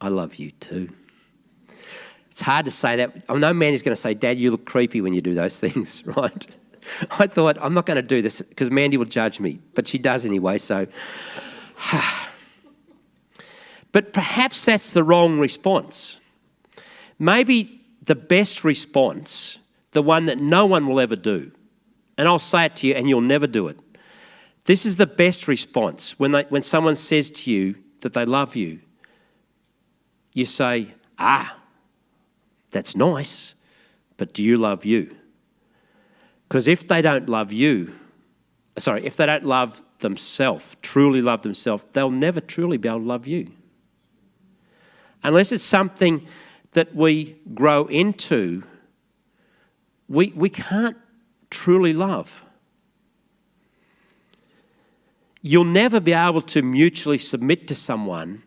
I love you too. It's hard to say that. No man is going to say, Dad, you look creepy when you do those things, right? I thought, I'm not going to do this because Mandy will judge me, but she does anyway, so. But perhaps that's the wrong response. Maybe the best response, the one that no one will ever do, and I'll say it to you and you'll never do it. This is the best response. When someone says to you that they love you, you say, that's nice, but do you love you? Because if they don't love if they don't love themselves, truly love themselves, they'll never truly be able to love you. Unless it's something that we grow into, we can't truly love. You'll never be able to mutually submit to someone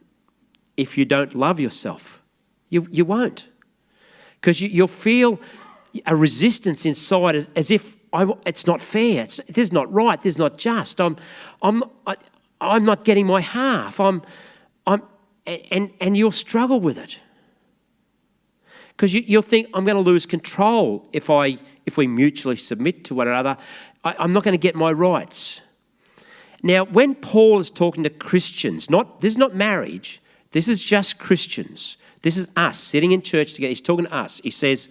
if you don't love yourself. You won't. Because you'll feel a resistance inside as if it's not fair. This is not right. This is not just. I'm not getting my half. And you'll struggle with it because you'll think I'm going to lose control if we mutually submit to one another. I'm not going to get my rights. Now, when Paul is talking to Christians, this is not marriage. This is just Christians. This is us sitting in church together. He's talking to us. He says,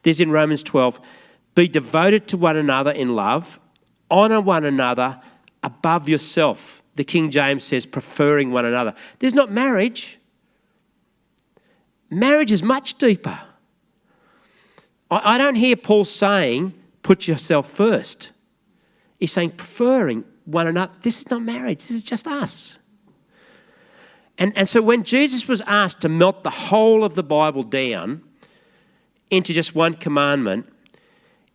this in Romans 12, be devoted to one another in love, honour one another above yourself. The King James says, preferring one another. There's not marriage. Marriage is much deeper. I don't hear Paul saying, put yourself first. He's saying, preferring one another. This is not marriage. This is just us. And so when Jesus was asked to melt the whole of the Bible down into just one commandment,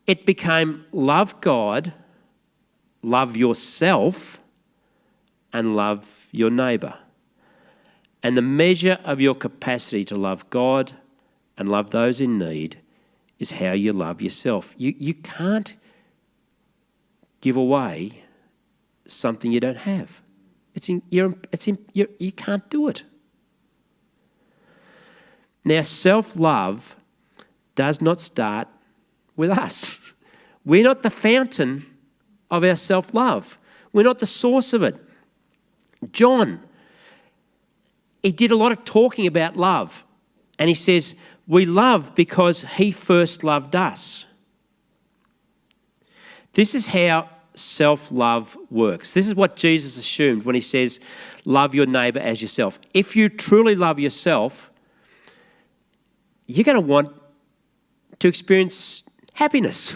it became love God, love yourself, and love your neighbour. And the measure of your capacity to love God and love those in need is how you love yourself. You can't give away something you don't have. You can't do it. Now, self-love does not start with us. We're not the fountain of our self-love. We're not the source of it. John, he did a lot of talking about love. And he says, we love because he first loved us. This is how self-love works. This is what Jesus assumed when he says, love your neighbour as yourself. If you truly love yourself, you're going to want to experience happiness.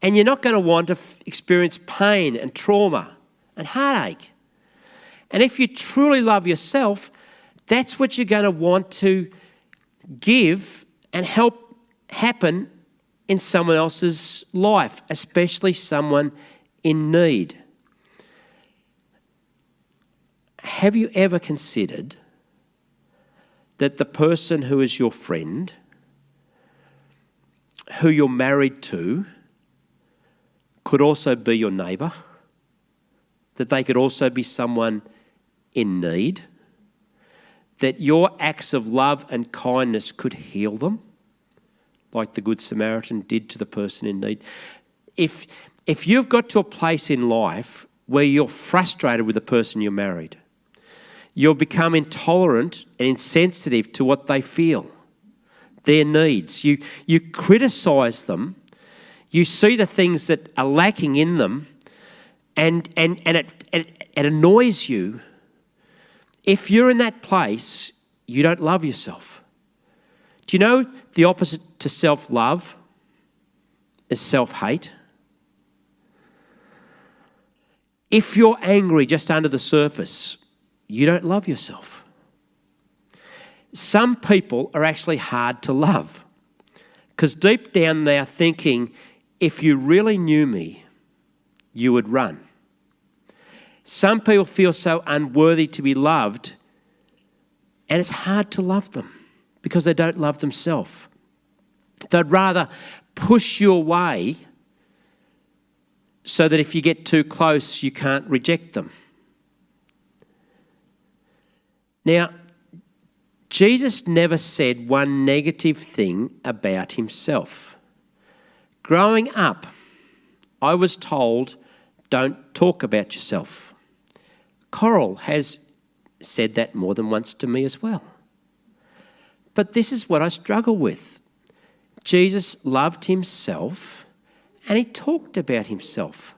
And you're not going to want to experience pain and trauma and heartache. And if you truly love yourself, that's what you're going to want to give and help happen in someone else's life, especially someone in need. Have you ever considered that the person who is your friend, who you're married to, could also be your neighbour? That they could also be someone in need? That your acts of love and kindness could heal them, like the Good Samaritan did to the person in need? If if you've got to a place in life where you're frustrated with the person you're married, you'll become intolerant and insensitive to what they feel, their needs. You criticise them. You see the things that are lacking in them, and it annoys you. If you're in that place, you don't love yourself. Do you know the opposite to self-love is self-hate? If you're angry just under the surface, you don't love yourself. Some people are actually hard to love because deep down they are thinking, if you really knew me, you would run. Some people feel so unworthy to be loved, and it's hard to love them because they don't love themselves. They'd rather push you away so that if you get too close, you can't reject them. Now, Jesus never said one negative thing about himself. Growing up, I was told, don't talk about yourself. Coral has said that more than once to me as well. But this is what I struggle with. Jesus loved himself and he talked about himself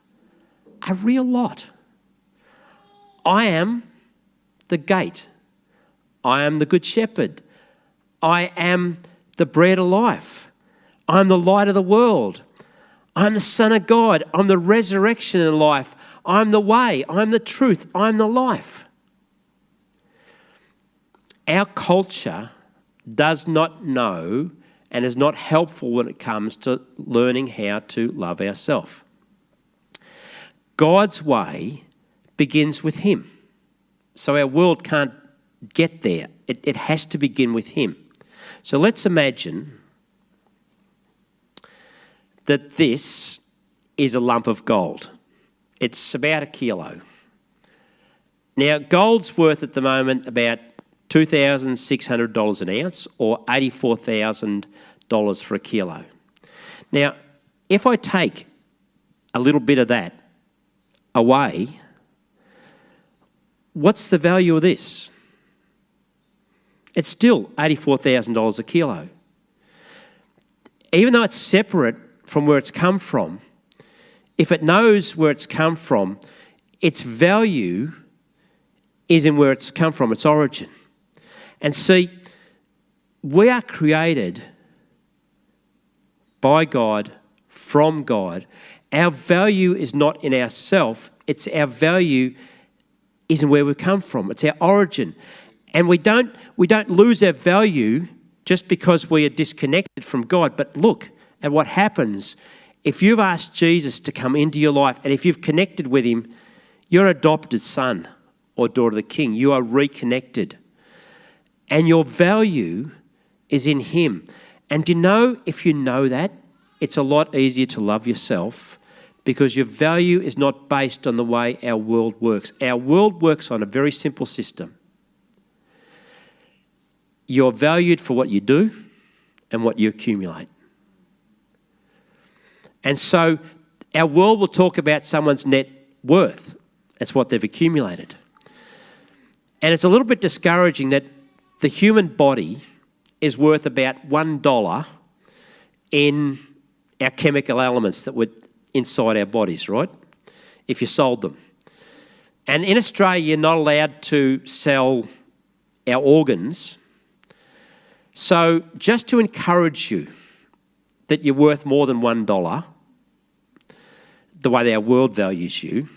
a real lot. I am the gate. I am the good shepherd. I am the bread of life. I'm the light of the world. I'm the Son of God. I'm the resurrection and life. I'm the way. I'm the truth. I'm the life. Our culture does not know and is not helpful when it comes to learning how to love ourselves. God's way begins with him. So our world can't get there. It has to begin with him. So let's imagine that this is a lump of gold. It's about 1 kilo. Now, gold's worth at the moment about $2,600 an ounce or $84,000 for 1 kilo. Now, if I take a little bit of that away, what's the value of this? It's still $84,000 a kilo. Even though it's separate from where it's come from, if it knows where it's come from, its value is in where it's come from, its origin. And see, we are created by God, from God. Our value is not in ourself, it's our value is in where we come from. It's our origin. And we don't lose our value just because we are disconnected from God. But look at what happens if you've asked Jesus to come into your life and if you've connected with him, you're an adopted son or daughter of the King. You are reconnected. And your value is in him. And do you know, if you know that, it's a lot easier to love yourself because your value is not based on the way our world works. Our world works on a very simple system. You're valued for what you do and what you accumulate. And so our world will talk about someone's net worth. That's what they've accumulated. And it's a little bit discouraging that the human body is worth about $1 in our chemical elements that were inside our bodies, right? If you sold them. And in Australia, you're not allowed to sell our organs. So just to encourage you that you're worth more than $1, the way our world values you,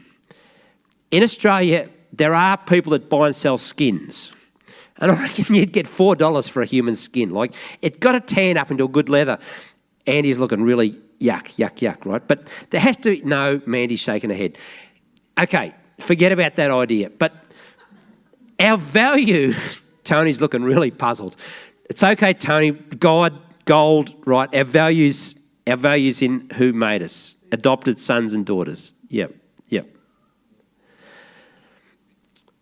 in Australia, there are people that buy and sell skins. And I reckon you'd get $4 for a human skin. Like, it got a tan up into a good leather. Andy's looking really yuck, right? But there has to be... No, Mandy's shaking her head. Okay, forget about that idea. But our value... Tony's looking really puzzled. It's okay, Tony. God, gold, right? Our values in who made us. Adopted sons and daughters. Yep.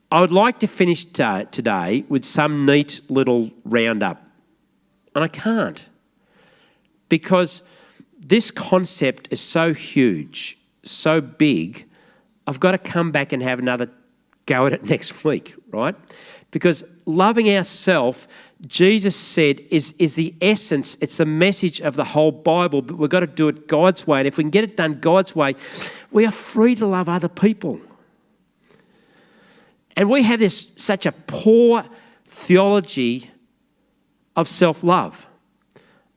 I would like to finish today with some neat little roundup. And I can't. Because this concept is so huge, so big, I've got to come back and have another go at it next week, right? Because loving ourselves, Jesus said, is the essence, it's the message of the whole Bible, but we've got to do it God's way. And if we can get it done God's way, we are free to love other people. And we have such a poor theology of self-love.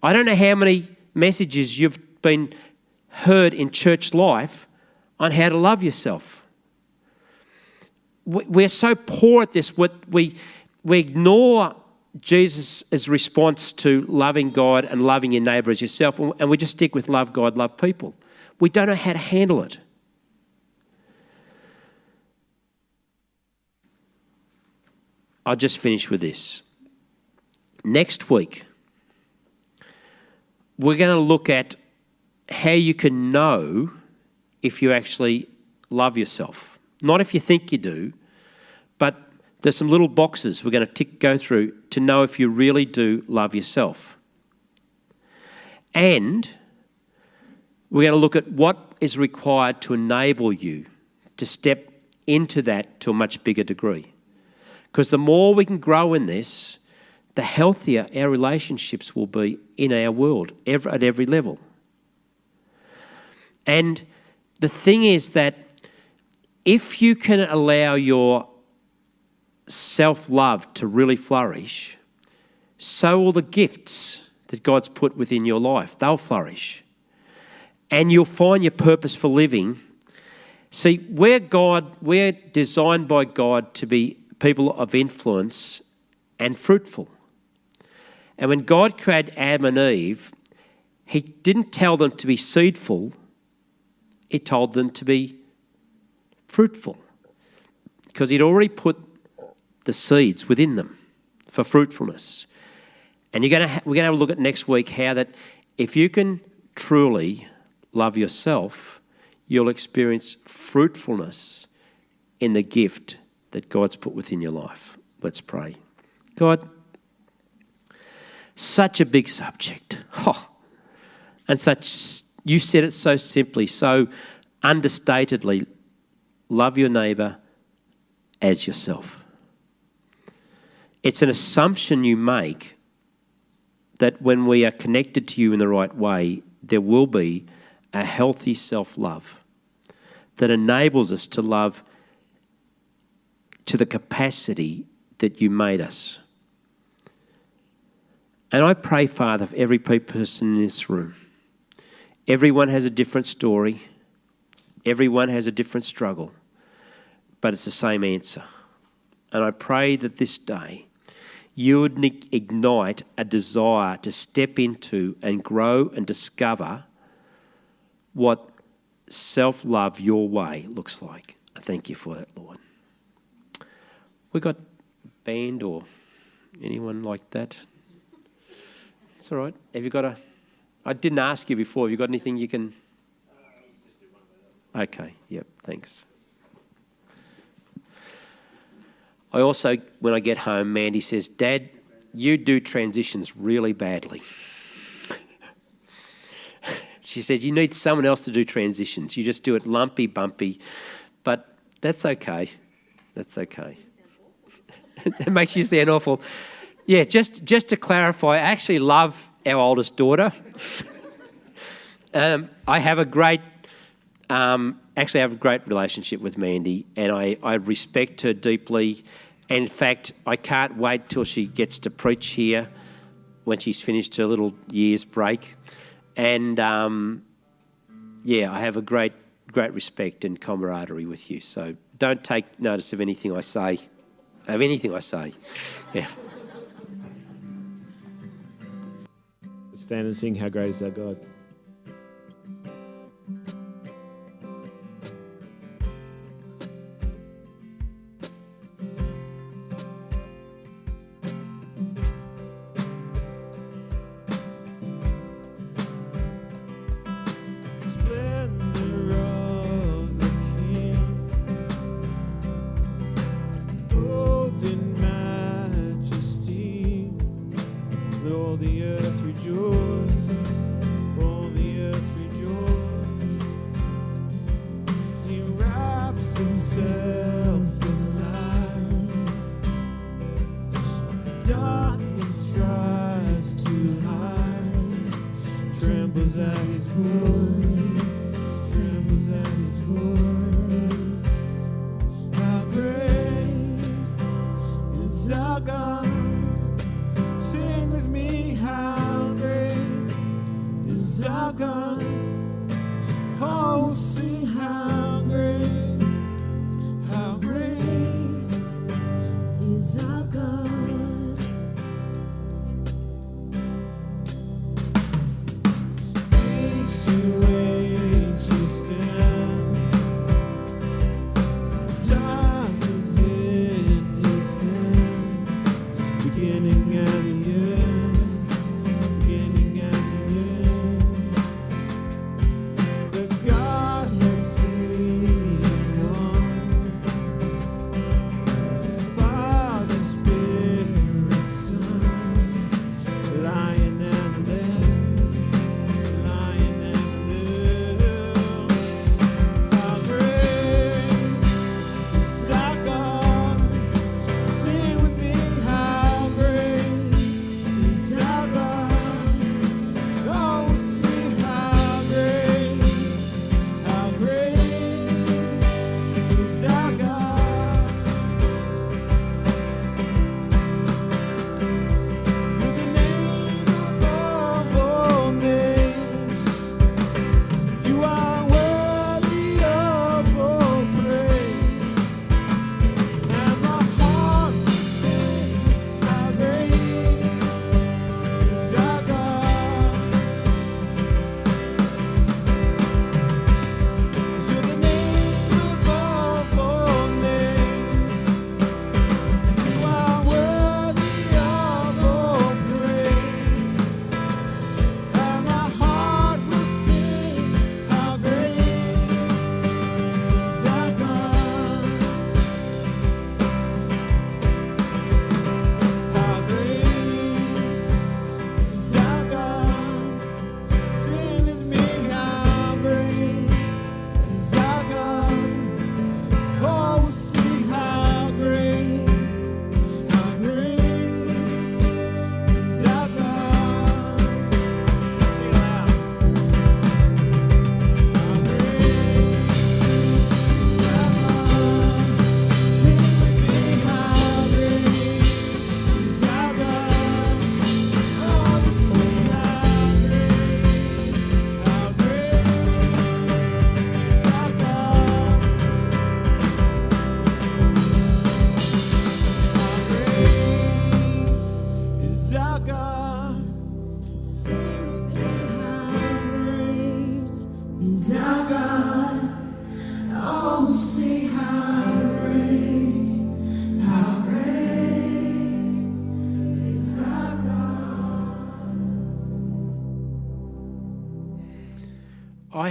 I don't know how many messages you've been heard in church life on how to love yourself. We're so poor at this. We ignore Jesus' response to loving God and loving your neighbour as yourself, and we just stick with love God, love people. We don't know how to handle it. I'll just finish with this. Next week, we're going to look at how you can know if you actually love yourself. Not if you think you do, but there's some little boxes we're going to go through to know if you really do love yourself. And we're going to look at what is required to enable you to step into that to a much bigger degree. Because the more we can grow in this, the healthier our relationships will be in our world at every level. And the thing is that if you can allow your self-love to really flourish, so will the gifts that God's put within your life. They'll flourish. And you'll find your purpose for living. See, we're designed by God to be people of influence and fruitful. And when God created Adam and Eve, he didn't tell them to be seedful, he told them to be fruitful. Because he'd already put the seeds within them for fruitfulness. And we're going to have a look at next week how that if you can truly love yourself, you'll experience fruitfulness in the gift that God's put within your life. Let's pray. God, such a big subject. And you said it so simply, so understatedly, love your neighbour as yourself. It's an assumption you make that when we are connected to you in the right way, there will be a healthy self-love that enables us to love to the capacity that you made us. And I pray, Father, for every person in this room. Everyone has a different story. Everyone has a different struggle. But it's the same answer. And I pray that this day you would ignite a desire to step into and grow and discover what self-love your way looks like. I thank you for that, Lord. We got band or anyone like that? It's all right. Have you got I didn't ask you before. Have you got anything you can? Okay. Yep. Thanks. I also, when I get home, Mandy says, "Dad, you do transitions really badly." She said, "You need someone else to do transitions. You just do it lumpy, bumpy." But that's okay. That's okay. It makes you sound awful. Yeah, just to clarify, I actually love our oldest daughter. I have a great relationship with Mandy, and I respect her deeply. And in fact, I can't wait till she gets to preach here when she's finished her little year's break. And I have a great respect and camaraderie with you. So don't take notice of anything I say. Yeah. Let's stand and sing, "How Great Is Our God." the earth rejoice.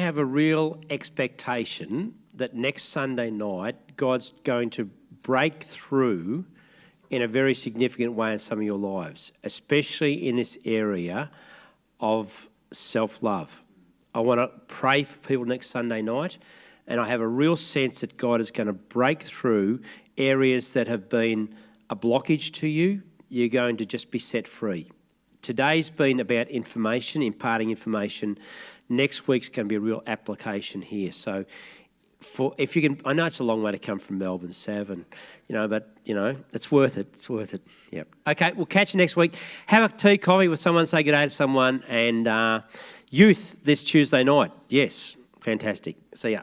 have a real expectation that next Sunday night God's going to break through in a very significant way in some of your lives, especially in this area of self-love. I want to pray for people next Sunday night, and I have a real sense that God is going to break through areas that have been a blockage to you. You're going to just be set free. Today's been about information, imparting information. Next week's going to be a real application here. So if you can, I know it's a long way to come from Melbourne, Sav, but it's worth it. It's worth it. Yep. Okay, we'll catch you next week. Have a tea, coffee with someone, say good day to someone, and youth this Tuesday night. Yes, fantastic. See ya.